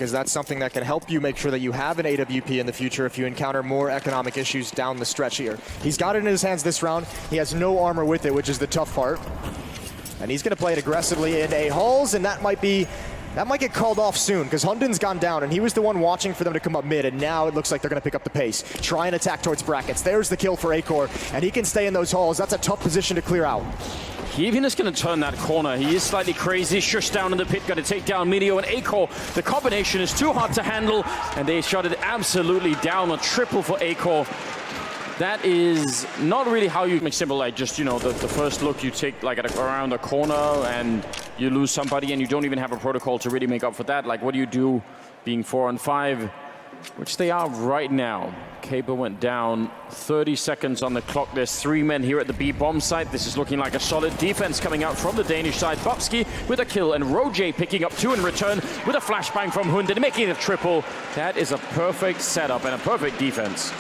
because that's something that can help you make sure that you have an AWP in the future if you encounter more economic issues down the stretch here. He's got it in his hands this round. He has no armor with it, which is the tough part. And he's going to play it aggressively in A Halls, and that might get called off soon, because HUNDEN's gone down, and he was the one watching for them to come up mid, and now it looks like they're going to pick up the pace. Try and attack towards brackets. There's the kill for acoR, and he can stay in those halls. That's a tough position to clear out. He even is going to turn that corner. He is slightly crazy. Sjuush down in the pit, going to take down mynio and acoR. The combination is too hard to handle, and they shut it absolutely down. A triple for acoR. That is not really how you make simple, like just, you know, the first look you take like around the corner and you lose somebody and you don't even have a protocol to really make up for that. Like, what do you do being 4 on 5, which they are right now? Kacper went down, 30 seconds on the clock. There's 3 men here at the B bomb site. This is looking like a solid defense coming out from the Danish side. Bubzkji with a kill and roeJ picking up 2 in return with a flashbang from HUNDEN, making it a triple. That is a perfect setup and a perfect defense.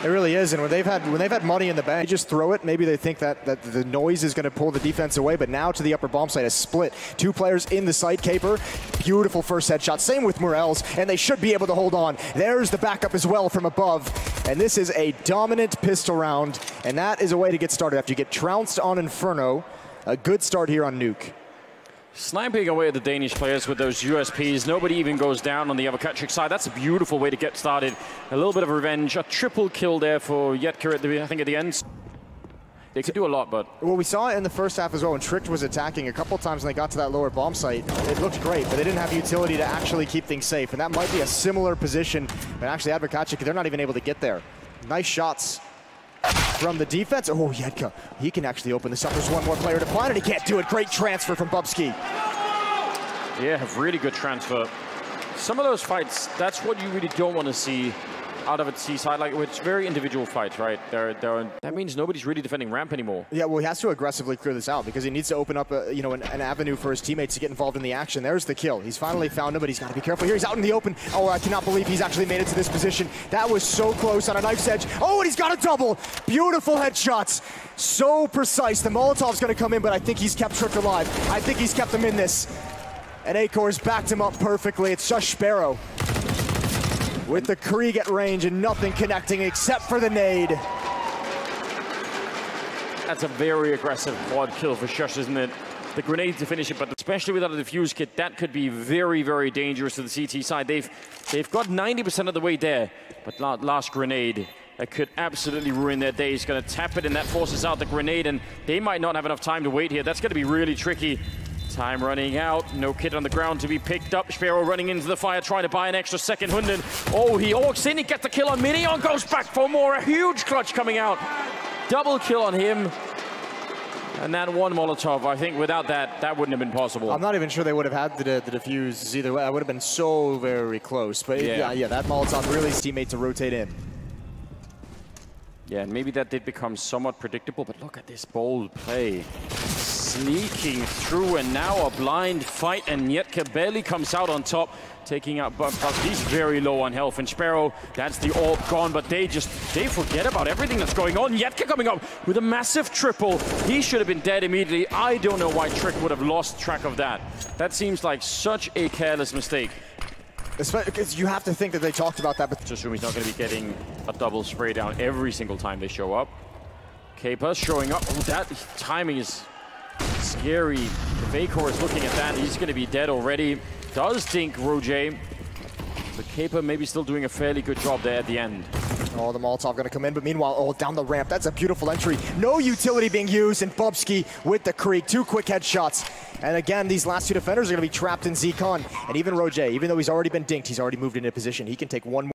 It really is, and when they've had money in the bank, they just throw it. Maybe they think that the noise is going to pull the defense away, but now to the upper bomb site, a split. 2 players in the site. Kacper, beautiful first headshot. Same with morelz, and they should be able to hold on. There's the backup as well from above, and this is a dominant pistol round, and that is a way to get started after you get trounced on Inferno. A good start here on Nuke. Sniping away at the Danish players with those USPs. Nobody even goes down on the adwokacik side. That's a beautiful way to get started. A little bit of revenge. A triple kill there for jedqr at the end. They could do a lot, but... Well, we saw it in the first half as well when Trick was attacking a couple times when they got to that lower bomb site. It looked great, but they didn't have utility to actually keep things safe. And that might be a similar position. But actually, adwokacik, they're not even able to get there. Nice shots from the defense. Oh, jedqr, he can actually open this up. There's one more player to find, and he can't do it. Great transfer from Bubzkji. Yeah, really good transfer. Some of those fights, that's what you really don't want to see out of a T side. Like, it's very individual fights, right? That means nobody's really defending ramp anymore. Yeah, well, he has to aggressively clear this out because he needs to open up an avenue for his teammates to get involved in the action. There's the kill. He's finally found him, but he's got to be careful here. He's out in the open. Oh, I cannot believe he's actually made it to this position. That was so close on a knife's edge. Oh, and he's got a double. Beautiful headshots. So precise. The Molotov's going to come in, but I think he's kept Trick alive. I think he's kept him in this. And acoR's backed him up perfectly. It's just SZPERO with the Krieg at range and nothing connecting except for the nade. That's a very aggressive quad kill for sjuush, isn't it? The grenade to finish it, but especially without a defuse kit, that could be very, very dangerous to the CT side. They've got 90% of the way there, but last grenade, that could absolutely ruin their day. He's going to tap it, and that forces out the grenade, and they might not have enough time to wait here. That's going to be really tricky. Time running out, no kit on the ground to be picked up. SZPERO running into the fire, trying to buy an extra second. HUNDEN, oh, he walks in, he gets the kill on mynio, goes back for more. A huge clutch coming out. Double kill on him. And that one Molotov, I think without that, that wouldn't have been possible. I'm not even sure they would have had the defuse either way. I would have been so very close. But yeah, that Molotov really his teammate to rotate in. Yeah, and maybe that did become somewhat predictable, but look at this bold play. Sneaking through, and now a blind fight, and jedqr barely comes out on top, taking out Bubzkji. He's very low on health, and SZPERO, that's the orb gone, but they forget about everything that's going on. jedqr coming up with a massive triple. He should have been dead immediately. I don't know why Trick would have lost track of that. That seems like such a careless mistake. Because you have to think that they talked about that. But just assume he's not going to be getting a double spray down every single time they show up. Kacper showing up. Oh, that timing is scary. If acoR is looking at that, he's going to be dead already. Does think roeJ. But Kacper maybe still doing a fairly good job there at the end. Oh, the Molotov going to come in, but meanwhile, oh, down the ramp. That's a beautiful entry. No utility being used, and Bubzkji with the Krieg. 2 quick headshots. And again, these last 2 defenders are going to be trapped in ZCon. And even roeJ, even though he's already been dinked, he's already moved into position. He can take one more.